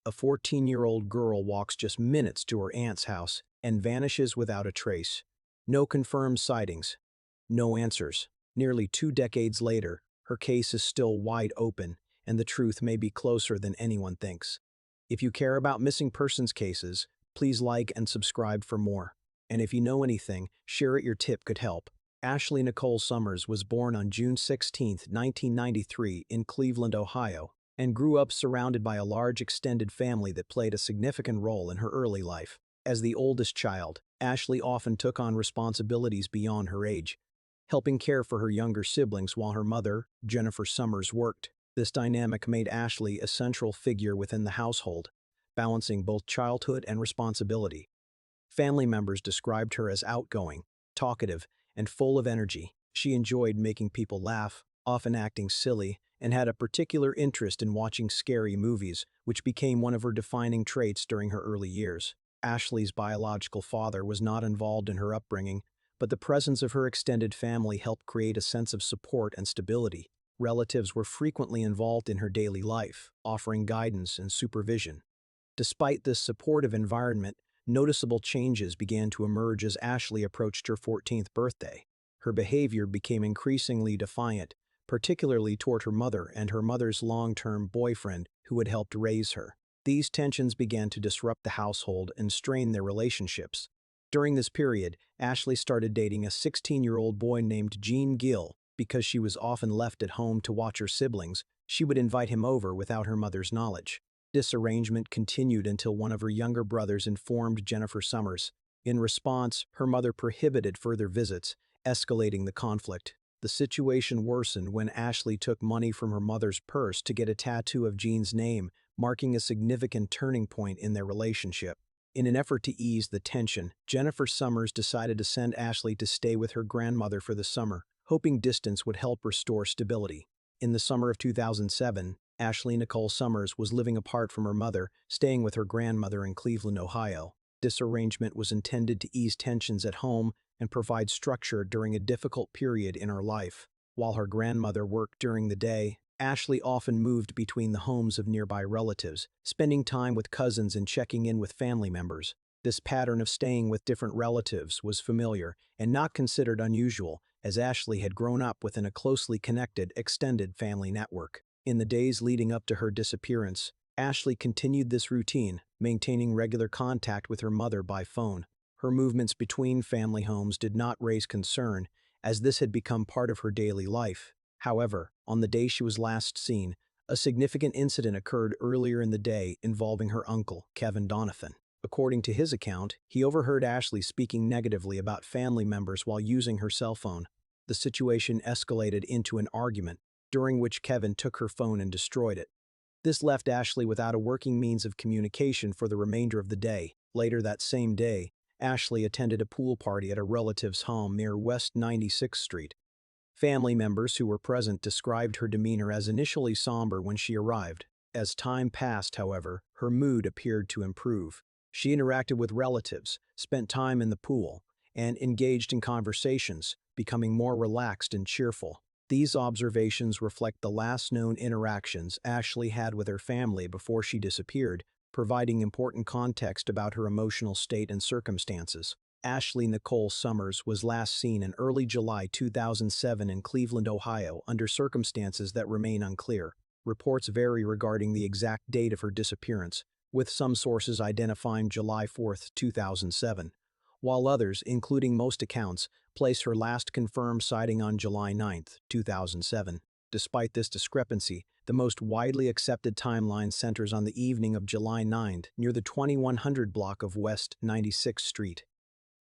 a 14-year-old girl walks just minutes to her aunt's house and vanishes without a trace. No confirmed sightings, no answers. Nearly 2 decades later, her case is still wide open, and the truth may be closer than anyone thinks. If you care about missing persons cases, please like and subscribe for more. And if you know anything, share it. Your tip could help. Ashley Nicole Summers was born on June 16, 1993, in Cleveland, Ohio, and grew up surrounded by a large extended family that played a significant role in her early life. As the oldest child, Ashley often took on responsibilities beyond her age, helping care for her younger siblings while her mother, Jennifer Summers, worked. This dynamic made Ashley a central figure within the household, balancing both childhood and responsibility. Family members described her as outgoing, talkative, and full of energy. She enjoyed making people laugh, often acting silly, and had a particular interest in watching scary movies, which became one of her defining traits during her early years. Ashley's biological father was not involved in her upbringing, but the presence of her extended family helped create a sense of support and stability. Relatives were frequently involved in her daily life, offering guidance and supervision. Despite this supportive environment, noticeable changes began to emerge as Ashley approached her 14th birthday. Her behavior became increasingly defiant, particularly toward her mother and her mother's long-term boyfriend who had helped raise her. These tensions began to disrupt the household and strain their relationships. During this period, Ashley started dating a 16-year-old boy named Gene Gill. Because she was often left at home to watch her siblings, she would invite him over without her mother's knowledge. This arrangement continued until one of her younger brothers informed Jennifer Summers. In response, her mother prohibited further visits, escalating the conflict. The situation worsened when Ashley took money from her mother's purse to get a tattoo of Gene's name, marking a significant turning point in their relationship. In an effort to ease the tension, Jennifer Summers decided to send Ashley to stay with her grandmother for the summer, hoping distance would help restore stability. In the summer of 2007, Ashley Nicole Summers was living apart from her mother, staying with her grandmother in Cleveland, Ohio. This arrangement was intended to ease tensions at home and provide structure during a difficult period in her life. While her grandmother worked during the day, Ashley often moved between the homes of nearby relatives, spending time with cousins and checking in with family members. This pattern of staying with different relatives was familiar and not considered unusual, as Ashley had grown up within a closely connected, extended family network. In the days leading up to her disappearance, Ashley continued this routine, maintaining regular contact with her mother by phone. Her movements between family homes did not raise concern, as this had become part of her daily life. However, on the day she was last seen, a significant incident occurred earlier in the day involving her uncle, Kevin Donovan. According to his account, he overheard Ashley speaking negatively about family members while using her cell phone. The situation escalated into an argument, during which Kevin took her phone and destroyed it. This left Ashley without a working means of communication for the remainder of the day. Later that same day, Ashley attended a pool party at a relative's home near West 96th Street. Family members who were present described her demeanor as initially somber when she arrived. As time passed, however, her mood appeared to improve. She interacted with relatives, spent time in the pool, and engaged in conversations, becoming more relaxed and cheerful. These observations reflect the last known interactions Ashley had with her family before she disappeared, providing important context about her emotional state and circumstances. Ashley Nicole Summers was last seen in early July 2007 in Cleveland, Ohio, under circumstances that remain unclear. Reports vary regarding the exact date of her disappearance, with some sources identifying July 4, 2007, while others, including most accounts, place her last confirmed sighting on July 9, 2007. Despite this discrepancy, the most widely accepted timeline centers on the evening of July 9 near the 2100 block of West 96th Street.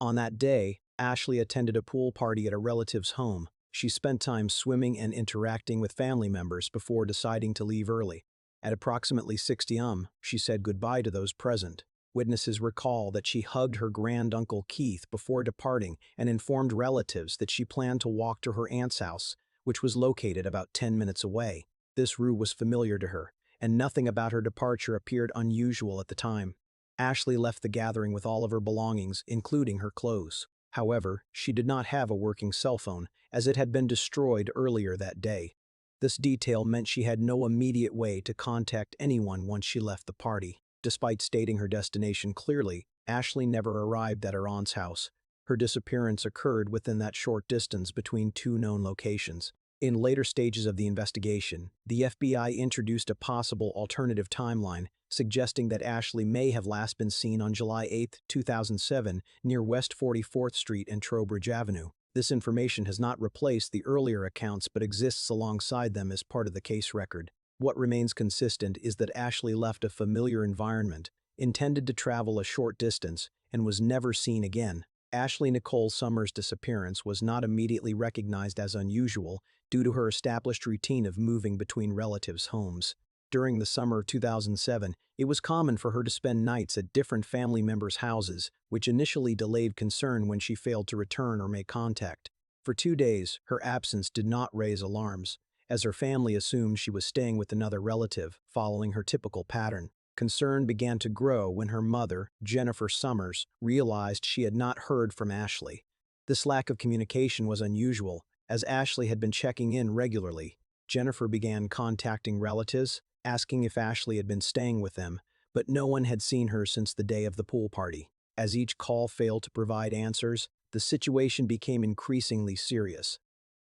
On that day, Ashley attended a pool party at a relative's home. She spent time swimming and interacting with family members before deciding to leave early. At approximately 6 p.m., she said goodbye to those present. Witnesses recall that she hugged her granduncle Keith before departing and informed relatives that she planned to walk to her aunt's house, which was located about 10 minutes away. This route was familiar to her, and nothing about her departure appeared unusual at the time. Ashley left the gathering with all of her belongings, including her clothes. However, she did not have a working cell phone, as it had been destroyed earlier that day. This detail meant she had no immediate way to contact anyone once she left the party. Despite stating her destination clearly, Ashley never arrived at her aunt's house. Her disappearance occurred within that short distance between two known locations. In later stages of the investigation, the FBI introduced a possible alternative timeline, suggesting that Ashley may have last been seen on July 8, 2007, near West 44th Street and Trowbridge Avenue. This information has not replaced the earlier accounts but exists alongside them as part of the case record. What remains consistent is that Ashley left a familiar environment, intended to travel a short distance, and was never seen again. Ashley Nicole Summers' disappearance was not immediately recognized as unusual due to her established routine of moving between relatives' homes. During the summer of 2007, it was common for her to spend nights at different family members' houses, which initially delayed concern when she failed to return or make contact. For 2 days, her absence did not raise alarms, as her family assumed she was staying with another relative, following her typical pattern. Concern began to grow when her mother, Jennifer Summers, realized she had not heard from Ashley. This lack of communication was unusual, as Ashley had been checking in regularly. Jennifer began contacting relatives, asking if Ashley had been staying with them, but no one had seen her since the day of the pool party. As each call failed to provide answers, the situation became increasingly serious.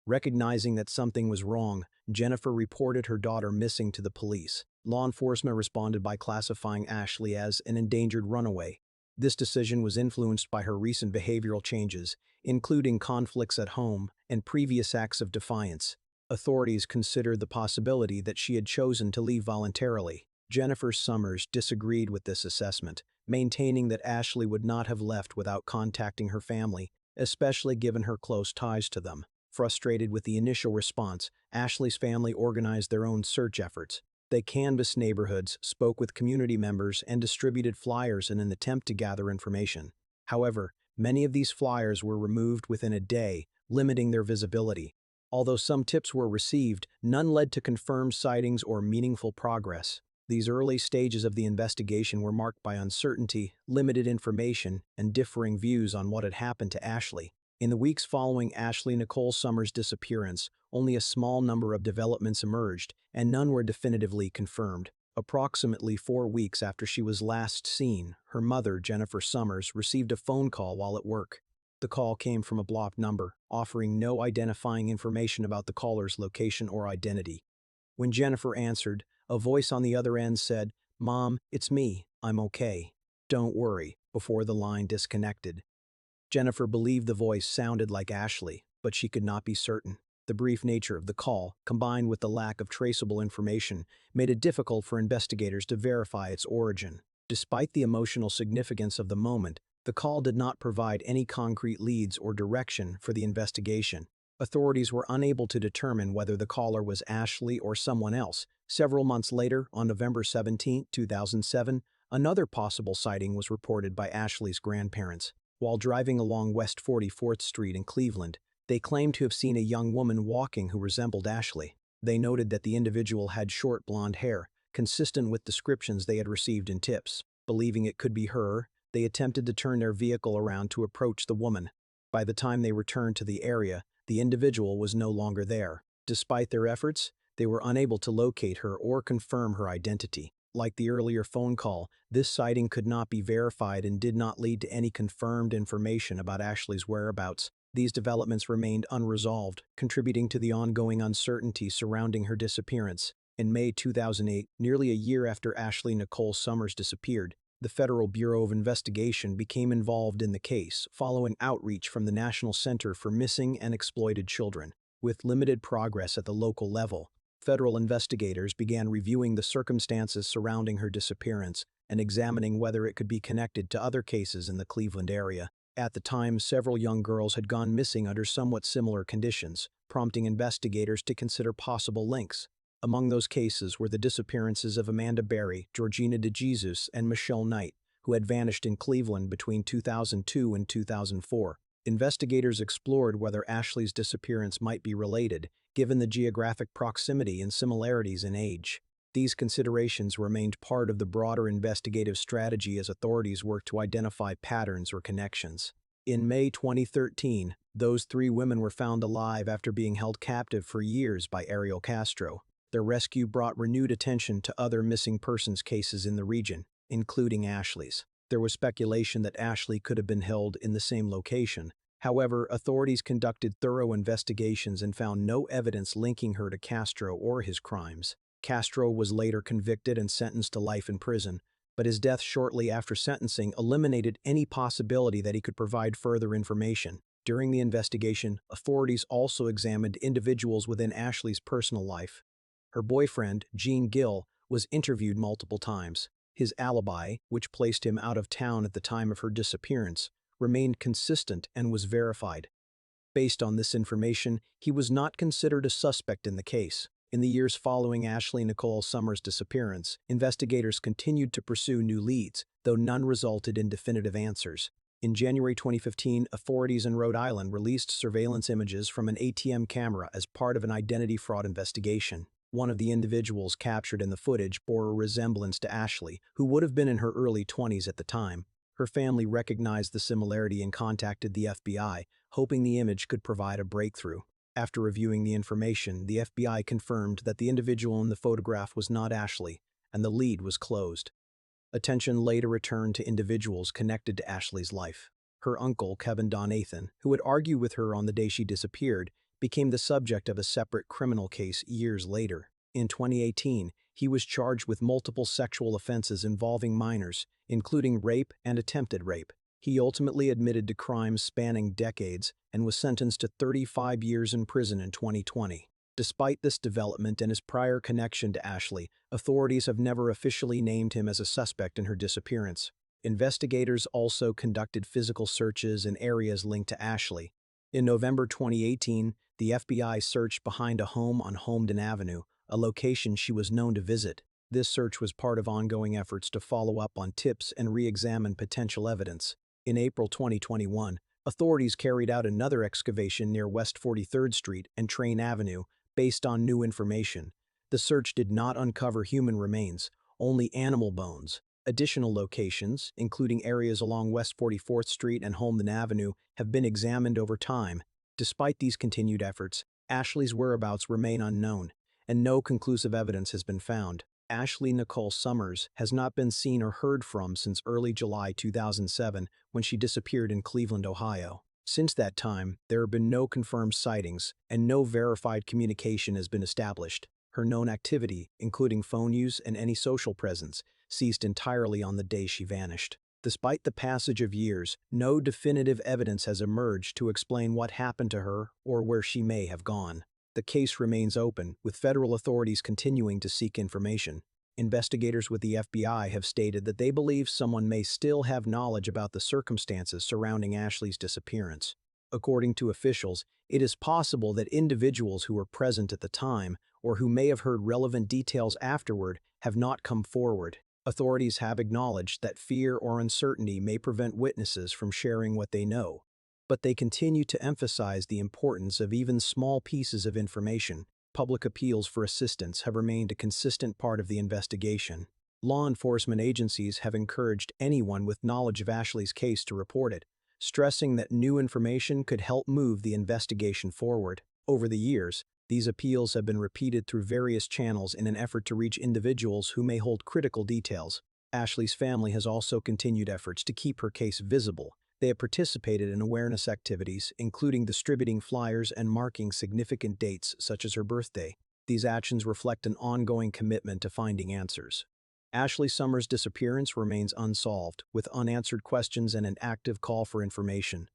Recognizing that something was wrong, Jennifer reported her daughter missing to the police. Law enforcement responded by classifying Ashley as an endangered runaway. This decision was influenced by her recent behavioral changes, including conflicts at home and previous acts of defiance. Authorities considered the possibility that she had chosen to leave voluntarily. Jennifer Summers disagreed with this assessment, maintaining that Ashley would not have left without contacting her family, especially given her close ties to them. Frustrated with the initial response, Ashley's family organized their own search efforts. They canvassed neighborhoods, spoke with community members, and distributed flyers in an attempt to gather information. However, many of these flyers were removed within a day, limiting their visibility. Although some tips were received, none led to confirmed sightings or meaningful progress. These early stages of the investigation were marked by uncertainty, limited information, and differing views on what had happened to Ashley. In the weeks following Ashley Nicole Summers' disappearance, only a small number of developments emerged, and none were definitively confirmed. Approximately 4 weeks after she was last seen, her mother, Jennifer Summers, received a phone call while at work. The call came from a blocked number, offering no identifying information about the caller's location or identity. When Jennifer answered, a voice on the other end said, "Mom, it's me. I'm okay. Don't worry," before the line disconnected. Jennifer believed the voice sounded like Ashley, but she could not be certain. The brief nature of the call, combined with the lack of traceable information, made it difficult for investigators to verify its origin. Despite the emotional significance of the moment, the call did not provide any concrete leads or direction for the investigation. Authorities were unable to determine whether the caller was Ashley or someone else. Several months later, on November 17, 2007, another possible sighting was reported by Ashley's grandparents. While driving along West 44th Street in Cleveland, they claimed to have seen a young woman walking who resembled Ashley. They noted that the individual had short blonde hair, consistent with descriptions they had received in tips. Believing it could be her, they attempted to turn their vehicle around to approach the woman. By the time they returned to the area, the individual was no longer there. Despite their efforts, they were unable to locate her or confirm her identity. Like the earlier phone call, this sighting could not be verified and did not lead to any confirmed information about Ashley's whereabouts. These developments remained unresolved, contributing to the ongoing uncertainty surrounding her disappearance. In May 2008, nearly a year after Ashley Nicole Summers disappeared, the Federal Bureau of Investigation became involved in the case, following outreach from the National Center for Missing and Exploited Children. With limited progress at the local level, federal investigators began reviewing the circumstances surrounding her disappearance and examining whether it could be connected to other cases in the Cleveland area. At the time, several young girls had gone missing under somewhat similar conditions, prompting investigators to consider possible links. Among those cases were the disappearances of Amanda Berry, Georgina DeJesus, and Michelle Knight, who had vanished in Cleveland between 2002 and 2004. Investigators explored whether Ashley's disappearance might be related, given the geographic proximity and similarities in age. These considerations remained part of the broader investigative strategy as authorities worked to identify patterns or connections. In May 2013, those 3 women were found alive after being held captive for years by Ariel Castro. Their rescue brought renewed attention to other missing persons cases in the region. including Ashley's. There was speculation that Ashley could have been held in the same location. However, authorities conducted thorough investigations and found no evidence linking her to Castro or his crimes. Castro was later convicted and sentenced to life in prison, but his death shortly after sentencing eliminated any possibility that he could provide further information. During the investigation, authorities also examined individuals within Ashley's personal life. Her boyfriend, Gene Gill, was interviewed multiple times. His alibi, which placed him out of town at the time of her disappearance, remained consistent and was verified. Based on this information, he was not considered a suspect in the case. In the years following Ashley Nicole Summers' disappearance, investigators continued to pursue new leads, though none resulted in definitive answers. In January 2015, authorities in Rhode Island released surveillance images from an ATM camera as part of an identity fraud investigation. One of the individuals captured in the footage bore a resemblance to Ashley, who would have been in her early 20s at the time. Her family recognized the similarity and contacted the FBI, hoping the image could provide a breakthrough. After reviewing the information, the FBI confirmed that the individual in the photograph was not Ashley, and the lead was closed. Attention later returned to individuals connected to Ashley's life. Her uncle, Kevin Donathan, who had argued with her on the day she disappeared, became the subject of a separate criminal case years later. In 2018, he was charged with multiple sexual offenses involving minors, including rape and attempted rape. He ultimately admitted to crimes spanning decades and was sentenced to 35 years in prison in 2020. Despite this development and his prior connection to Ashley, authorities have never officially named him as a suspect in her disappearance. Investigators also conducted physical searches in areas linked to Ashley. In November 2018, the FBI searched behind a home on Holmdon Avenue, a location she was known to visit. This search was part of ongoing efforts to follow up on tips and re-examine potential evidence. In April 2021, authorities carried out another excavation near West 43rd Street and Train Avenue based on new information. The search did not uncover human remains, only animal bones. Additional locations, including areas along West 44th Street and Holmdon Avenue, have been examined over time. Despite these continued efforts, Ashley's whereabouts remain unknown, and no conclusive evidence has been found. Ashley Nicole Summers has not been seen or heard from since early July 2007 when she disappeared in Cleveland, Ohio. Since that time, there have been no confirmed sightings, and no verified communication has been established. Her known activity, including phone use and any social presence, ceased entirely on the day she vanished. Despite the passage of years, no definitive evidence has emerged to explain what happened to her or where she may have gone. The case remains open, with federal authorities continuing to seek information. Investigators with the FBI have stated that they believe someone may still have knowledge about the circumstances surrounding Ashley's disappearance. According to officials, it is possible that individuals who were present at the time or who may have heard relevant details afterward have not come forward. Authorities have acknowledged that fear or uncertainty may prevent witnesses from sharing what they know, but they continue to emphasize the importance of even small pieces of information. Public appeals for assistance have remained a consistent part of the investigation. Law enforcement agencies have encouraged anyone with knowledge of Ashley's case to report it, stressing that new information could help move the investigation forward. Over the years, these appeals have been repeated through various channels in an effort to reach individuals who may hold critical details. Ashley's family has also continued efforts to keep her case visible. They have participated in awareness activities, including distributing flyers and marking significant dates such as her birthday. These actions reflect an ongoing commitment to finding answers. Ashley Summers' disappearance remains unsolved, with unanswered questions and an active call for information.